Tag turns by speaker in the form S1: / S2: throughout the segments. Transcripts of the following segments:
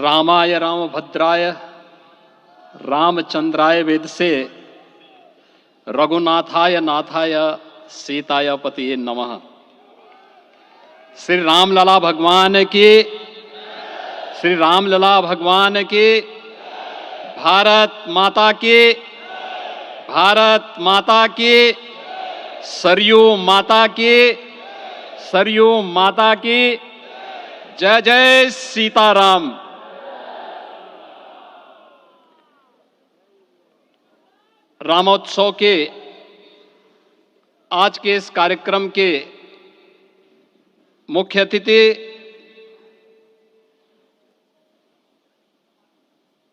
S1: रामाय रामभद्राय रामचंद्राय वेदसे रघुनाथाय नाथाय सीताय पतिये नमः। श्री रामलला भगवान की, श्री रामलला भगवान की, भारत माता की, भारत माता की, सरयू माता की, सरयू माता की, जय जय सीताराम। रामोत्सव के आज के इस कार्यक्रम के मुख्य अतिथि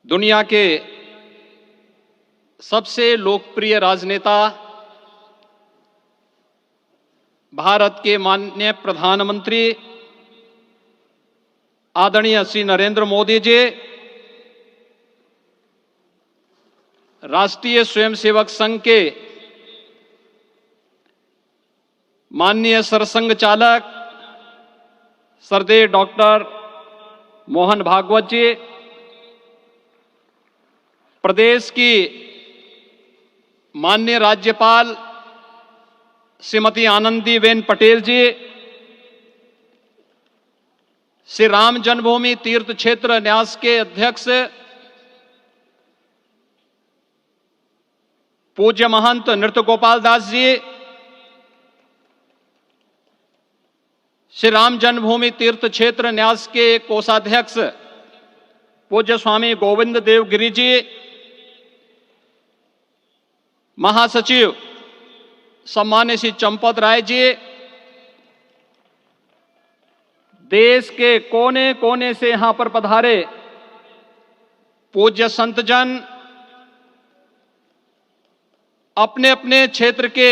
S1: दुनिया के सबसे लोकप्रिय राजनेता भारत के माननीय प्रधानमंत्री आदरणीय श्री नरेंद्र मोदी जी, राष्ट्रीय स्वयंसेवक संघ के माननीय सरसंघ चालक श्रद्धेय डॉक्टर मोहन भागवत जी, प्रदेश की माननीय राज्यपाल श्रीमती आनंदीबेन पटेल जी, श्री राम जन्मभूमि तीर्थ क्षेत्र न्यास के अध्यक्ष पूज्य महंत नृत्य गोपाल दास जी, श्री राम जन्मभूमि तीर्थ क्षेत्र न्यास के कोषाध्यक्ष पूज्य स्वामी गोविंद देव गिरि जी, महासचिव सम्मान्य श्री चंपत राय जी, देश के कोने कोने से यहां पर पधारे पूज्य संतजन, अपने अपने क्षेत्र के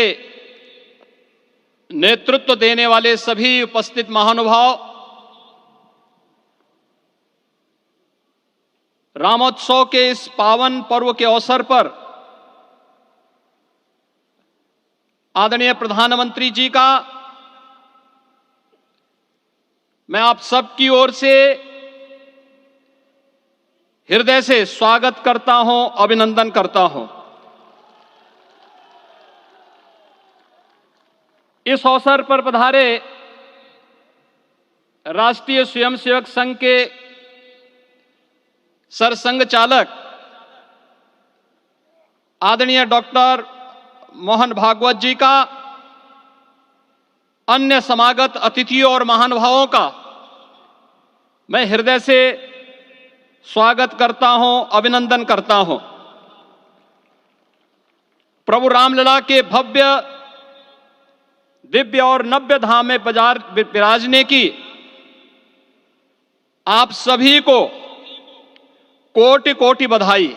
S1: नेतृत्व देने वाले सभी उपस्थित महानुभाव, रामोत्सव के इस पावन पर्व के अवसर पर आदरणीय प्रधानमंत्री जी का मैं आप सबकी ओर से हृदय से स्वागत करता हूं, अभिनंदन करता हूं। इस अवसर पर पधारे राष्ट्रीय स्वयंसेवक संघ के सरसंघ चालक आदरणीय डॉक्टर मोहन भागवत जी का, अन्य समागत अतिथियों और महानुभावों का मैं हृदय से स्वागत करता हूं, अभिनंदन करता हूं। प्रभु रामलला के भव्य दिव्य और नव्य धाम में विराजने की आप सभी को कोटि कोटि बधाई।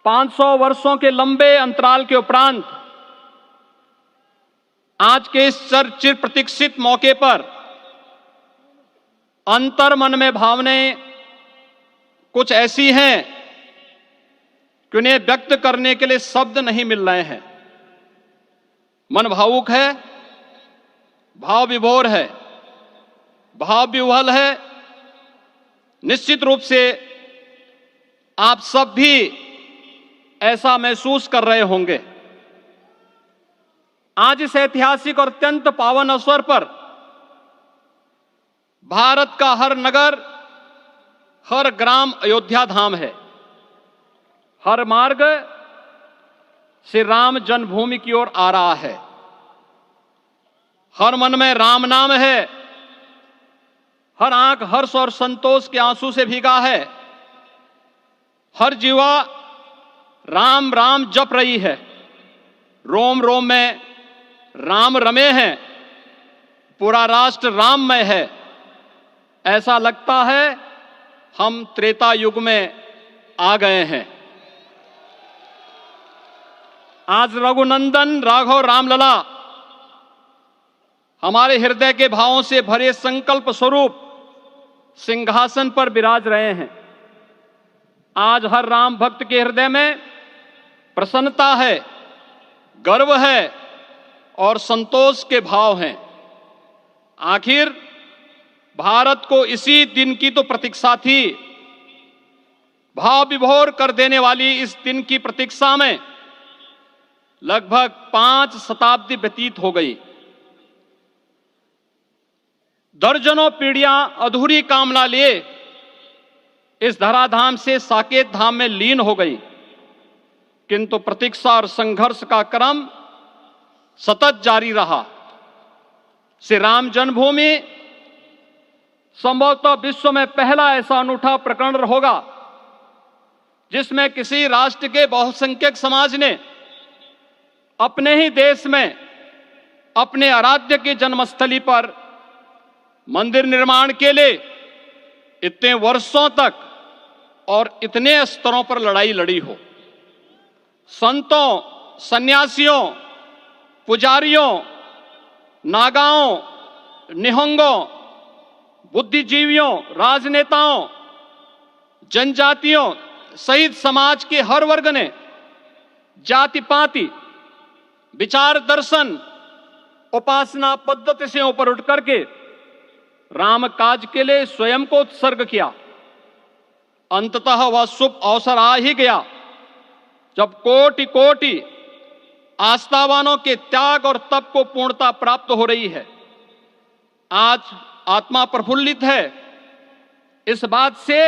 S1: 500 वर्षों के लंबे अंतराल के उपरांत आज के इस चिर प्रतीक्षित मौके पर अंतर मन में भावनाएं कुछ ऐसी हैं कि उन्हें व्यक्त करने के लिए शब्द नहीं मिल रहे हैं। मन भावुक है, भाव विभोर है, भाव विह्वल है। निश्चित रूप से आप सब भी ऐसा महसूस कर रहे होंगे। आज इस ऐतिहासिक और अत्यंत पावन अवसर पर भारत का हर नगर, हर ग्राम अयोध्या धाम है। हर मार्ग श्री राम जन्मभूमि की ओर आ रहा है। हर मन में राम नाम है, हर आंख हर्ष और संतोष के आंसू से भीगा है। हर जीवा राम राम जप रही है। रोम रोम में राम रमे हैं, पूरा राष्ट्र राममय है। ऐसा लगता है हम त्रेता युग में आ गए हैं। आज रघुनंदन राघव रामलला हमारे हृदय के भावों से भरे संकल्प स्वरूप सिंहासन पर विराज रहे हैं। आज हर राम भक्त के हृदय में प्रसन्नता है, गर्व है और संतोष के भाव हैं। आखिर भारत को इसी दिन की तो प्रतीक्षा थी। भाव विभोर कर देने वाली इस दिन की प्रतीक्षा में लगभग 5 शताब्दी व्यतीत हो गई। दर्जनों पीढ़ियां अधूरी कामना लिए इस धराधाम से साकेत धाम में लीन हो गई, किंतु प्रतीक्षा और संघर्ष का क्रम सतत जारी रहा। श्री राम जन्मभूमि संभवतः विश्व में पहला ऐसा अनूठा प्रकरण होगा जिसमें किसी राष्ट्र के बहुसंख्यक समाज ने अपने ही देश में अपने आराध्य की जन्मस्थली पर मंदिर निर्माण के लिए इतने वर्षों तक और इतने स्तरों पर लड़ाई लड़ी हो। संतों, सन्यासियों, पुजारियों, नागाओं, निहंगों, बुद्धिजीवियों, राजनेताओं, जनजातियों सहित समाज के हर वर्ग ने जाति पाति, विचार दर्शन, उपासना पद्धति से ऊपर उठ करके राम काज के लिए स्वयं को उत्सर्ग किया। अंततः वह शुभ अवसर आ ही गया जब कोटि कोटि आस्थावानों के त्याग और तप को पूर्णता प्राप्त हो रही है। आज आत्मा प्रफुल्लित है इस बात से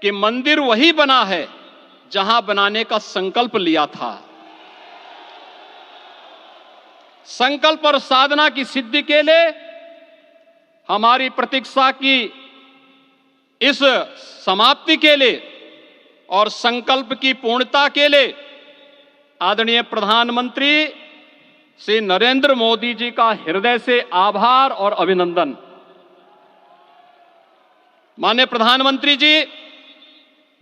S1: कि मंदिर वही बना है जहां बनाने का संकल्प लिया था। संकल्प और साधना की सिद्धि के लिए हमारी प्रतीक्षा की इस समाप्ति के लिए और संकल्प की पूर्णता के लिए आदरणीय प्रधानमंत्री श्री नरेंद्र मोदी जी का हृदय से आभार और अभिनंदन। माननीय प्रधानमंत्री जी,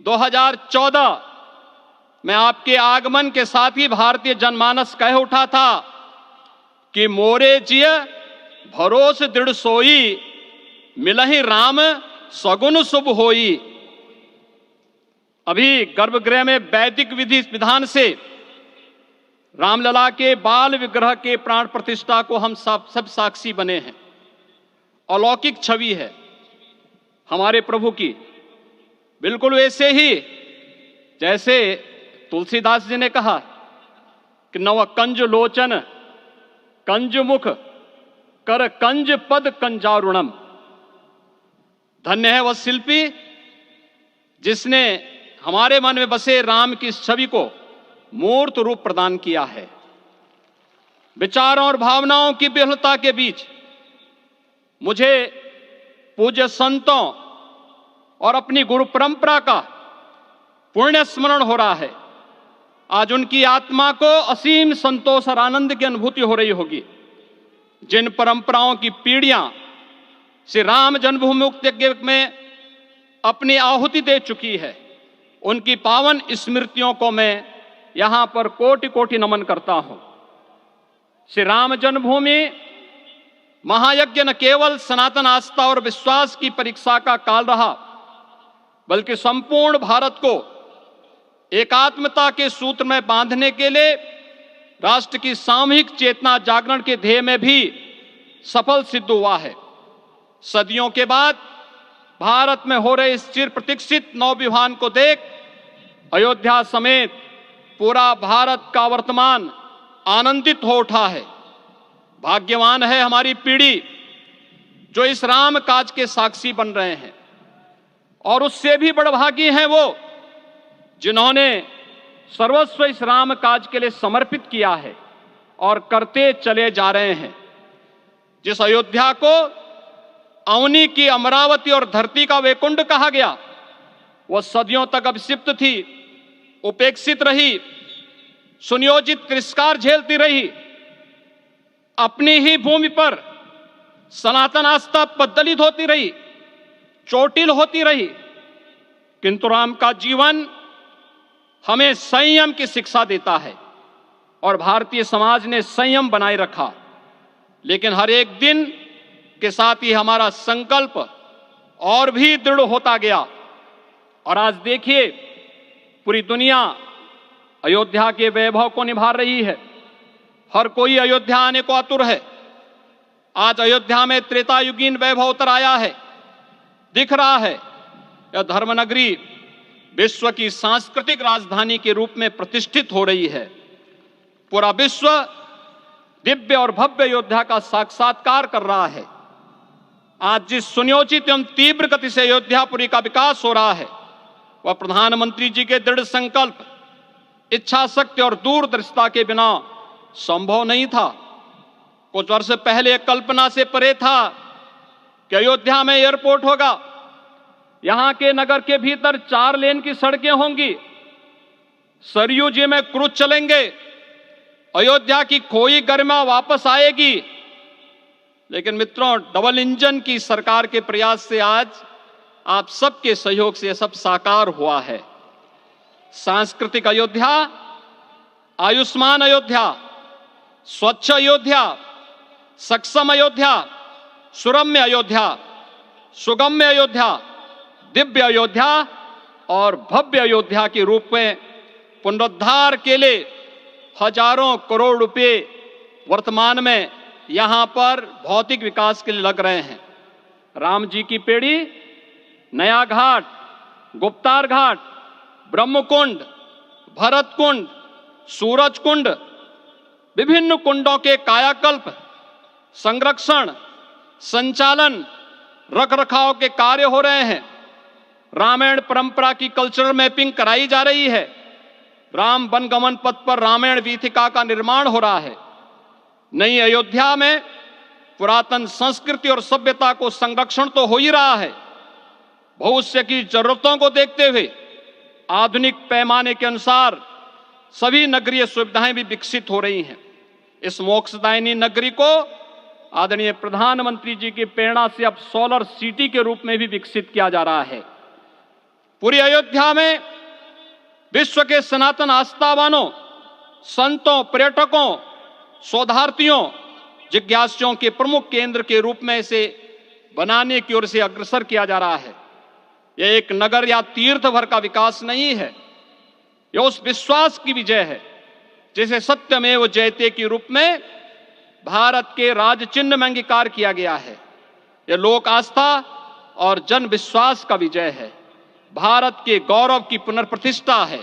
S1: 2014 में आपके आगमन के साथ ही भारतीय जनमानस कह उठा था कि मोरे जिय भरोस दृढ़ सोई, मिलहि राम सगुन शुभ होई। अभी गर्भगृह में वैदिक विधि विधान से रामलला के बाल विग्रह के प्राण प्रतिष्ठा को हम सब साक्षी बने हैं। अलौकिक छवि है हमारे प्रभु की, बिल्कुल वैसे ही जैसे तुलसीदास जी ने कहा कि नव कंज लोचन कंज मुख कर कंज पद कंजारुणम। धन्य है वह शिल्पी जिसने हमारे मन में बसे राम की इस छवि को मूर्त रूप प्रदान किया है। विचारों और भावनाओं की विहलता के बीच मुझे पूज्य संतों और अपनी गुरु परंपरा का पुण्य स्मरण हो रहा है। आज उनकी आत्मा को असीम संतोष और आनंद की अनुभूति हो रही होगी। जिन परंपराओं की पीढ़ियां श्री राम जन्मभूमि मुक्ति यज्ञ में अपनी आहुति दे चुकी है, उनकी पावन स्मृतियों को मैं यहां पर कोटि कोटि नमन करता हूं। श्री राम जन्मभूमि महायज्ञ न केवल सनातन आस्था और विश्वास की परीक्षा का काल रहा, बल्कि संपूर्ण भारत को एकात्मता के सूत्र में बांधने के लिए राष्ट्र की सामूहिक चेतना जागरण के ध्येय में भी सफल सिद्ध हुआ है। सदियों के बाद भारत में हो रहे इस चिर प्रतीक्षित नवविवाह को देख अयोध्या समेत पूरा भारत का वर्तमान आनंदित हो उठा है। भाग्यवान है हमारी पीढ़ी जो इस राम काज के साक्षी बन रहे हैं, और उससे भी बड़भागी हैं वो जिन्होंने सर्वस्व इस राम काज के लिए समर्पित किया है और करते चले जा रहे हैं। जिस अयोध्या को अवनी की अमरावती और धरती का वैकुंठ कहा गया, वह सदियों तक अभिषिप्त थी, उपेक्षित रही, सुनियोजित तिरस्कार झेलती रही। अपनी ही भूमि पर सनातन आस्था पद्दलित होती रही, चोटिल होती रही, किंतु राम का जीवन हमें संयम की शिक्षा देता है और भारतीय समाज ने संयम बनाए रखा। लेकिन हर एक दिन के साथ ही हमारा संकल्प और भी दृढ़ होता गया, और आज देखिए पूरी दुनिया अयोध्या के वैभव को निभा रही है। हर कोई अयोध्या आने को आतुर है। आज अयोध्या में त्रेतायुगीन वैभव उतर आया है। दिख रहा है यह धर्मनगरी विश्व की सांस्कृतिक राजधानी के रूप में प्रतिष्ठित हो रही है। पूरा विश्व दिव्य और भव्य अयोध्या का साक्षात्कार कर रहा है। आज जिस सुनियोजित एवं तीव्र गति से अयोध्यापुरी का विकास हो रहा है वह प्रधानमंत्री जी के दृढ़ संकल्प, इच्छा शक्ति और दूरदर्शिता के बिना संभव नहीं था। कुछ वर्ष पहले कल्पना से परे था कि अयोध्या में एयरपोर्ट होगा, यहां के नगर के भीतर 4 लेन की सड़कें होंगी, सरयू जी में क्रूज चलेंगे, अयोध्या की खोई गरिमा वापस आएगी। लेकिन मित्रों, डबल इंजन की सरकार के प्रयास से आज आप सबके सहयोग से यह सब साकार हुआ है। सांस्कृतिक अयोध्या, आयुष्मान अयोध्या, स्वच्छ अयोध्या, सक्षम अयोध्या, सुरम्य अयोध्या, सुगम्य अयोध्या, दिव्य अयोध्या और भव्य अयोध्या के रूप में पुनरुद्धार के लिए हजारों करोड़ रुपए वर्तमान में यहां पर भौतिक विकास के लिए लग रहे हैं। राम जी की पेड़ी, नया घाट, गुप्तार घाट, ब्रह्मकुंड, भरत कुंड, सूरज कुंड, विभिन्न कुंडों के कायाकल्प, संरक्षण, संचालन, रखरखाव के कार्य हो रहे हैं। रामायण परंपरा की कल्चरल मैपिंग कराई जा रही है। राम वनगमन पथ पर रामायण वीथिका का निर्माण हो रहा है। नई अयोध्या में पुरातन संस्कृति और सभ्यता को संरक्षण तो हो ही रहा है, भविष्य की जरूरतों को देखते हुए आधुनिक पैमाने के अनुसार सभी नगरीय सुविधाएं भी विकसित हो रही हैं। इस मोक्षदायिनी नगरी को आदरणीय प्रधानमंत्री जी की प्रेरणा से अब सोलर सिटी के रूप में भी विकसित किया जा रहा है। पूरी अयोध्या में विश्व के सनातन आस्थावानों, संतों, पर्यटकों, शोधार्थियों, जिज्ञासुओं के प्रमुख केंद्र के रूप में इसे बनाने की ओर से अग्रसर किया जा रहा है। यह एक नगर या तीर्थ भर का विकास नहीं है, यह उस विश्वास की विजय है जिसे सत्यमेव जयते के रूप में भारत के राज चिन्ह में अंगीकार किया गया है। यह लोक आस्था और जन विश्वास का विजय है, भारत के गौरव की पुनर्प्रतिष्ठा है।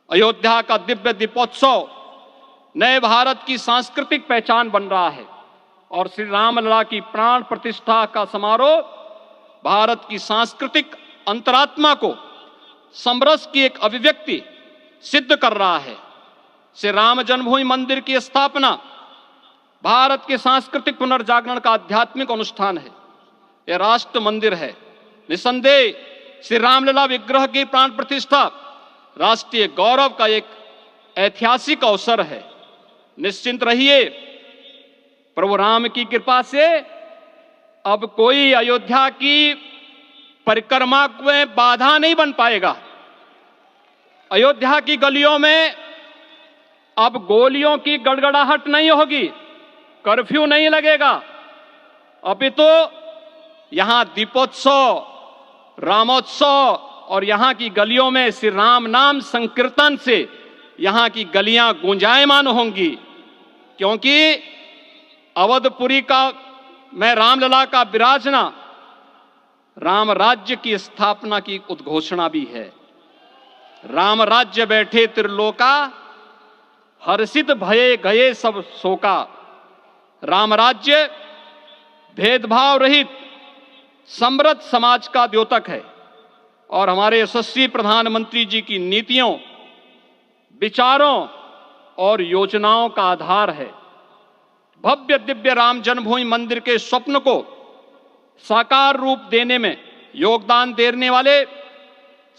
S1: अयोध्या का दिव्य दीपोत्सव नए भारत की सांस्कृतिक पहचान बन रहा है और श्री रामलला की प्राण प्रतिष्ठा का समारोह भारत की सांस्कृतिक अंतरात्मा को समरस की एक अभिव्यक्ति सिद्ध कर रहा है। श्री राम जन्मभूमि मंदिर की स्थापना भारत के सांस्कृतिक पुनर्जागरण का आध्यात्मिक अनुष्ठान है। यह राष्ट्र मंदिर है। निसंदेह श्री रामलला विग्रह की प्राण प्रतिष्ठा राष्ट्रीय गौरव का एक ऐतिहासिक अवसर है। निश्चिंत रहिए, प्रभु राम की कृपा से अब कोई अयोध्या की परिक्रमा में बाधा नहीं बन पाएगा। अयोध्या की गलियों में अब गोलियों की गड़गड़ाहट नहीं होगी, कर्फ्यू नहीं लगेगा। अभी तो यहां दीपोत्सव, रामोत्सव और यहां की गलियों में श्री राम नाम संकीर्तन से यहां की गलियां गुंजायमान होंगी, क्योंकि अवधपुरी का में रामलला का विराजना राम राज्य की स्थापना की उद्घोषणा भी है। राम राज्य बैठे त्रिलोका, हर्षित भये गए सब शोका। राम राज्य भेदभाव रहित समृद्ध समाज का द्योतक है और हमारे यशस्वी प्रधानमंत्री जी की नीतियों, विचारों और योजनाओं का आधार है। भव्य दिव्य राम जन्मभूमि मंदिर के स्वप्न को साकार रूप देने में योगदान देने वाले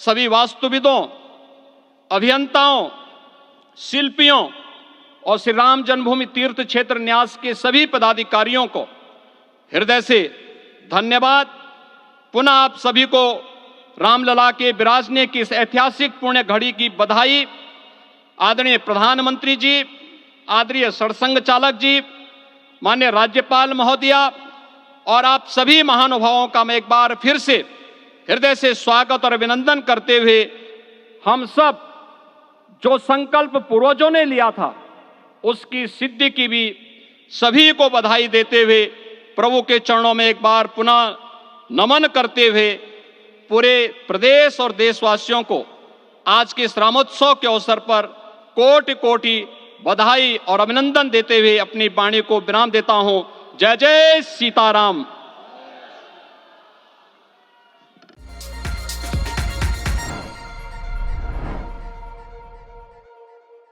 S1: सभी वास्तुविदों, अभियंताओं, शिल्पियों और श्री राम जन्मभूमि तीर्थ क्षेत्र न्यास के सभी पदाधिकारियों को हृदय से धन्यवाद। पुनः आप सभी को रामलला के विराजने की इस ऐतिहासिक पुण्य घड़ी की बधाई। आदरणीय प्रधानमंत्री जी, आदरणीय सरसंघ चालक जी, माननीय राज्यपाल महोदया और आप सभी महानुभावों का मैं एक बार फिर से हृदय से स्वागत और अभिनंदन करते हुए हम सब जो संकल्प पूर्वजों ने लिया था उसकी सिद्धि की भी सभी को बधाई देते हुए प्रभु के चरणों में एक बार पुनः नमन करते हुए पूरे प्रदेश और देशवासियों को आज के इस रामोत्सव के अवसर पर कोटि कोटि बधाई और अभिनंदन देते हुए अपनी वाणी को विराम देता हूं। जय जय सीताराम।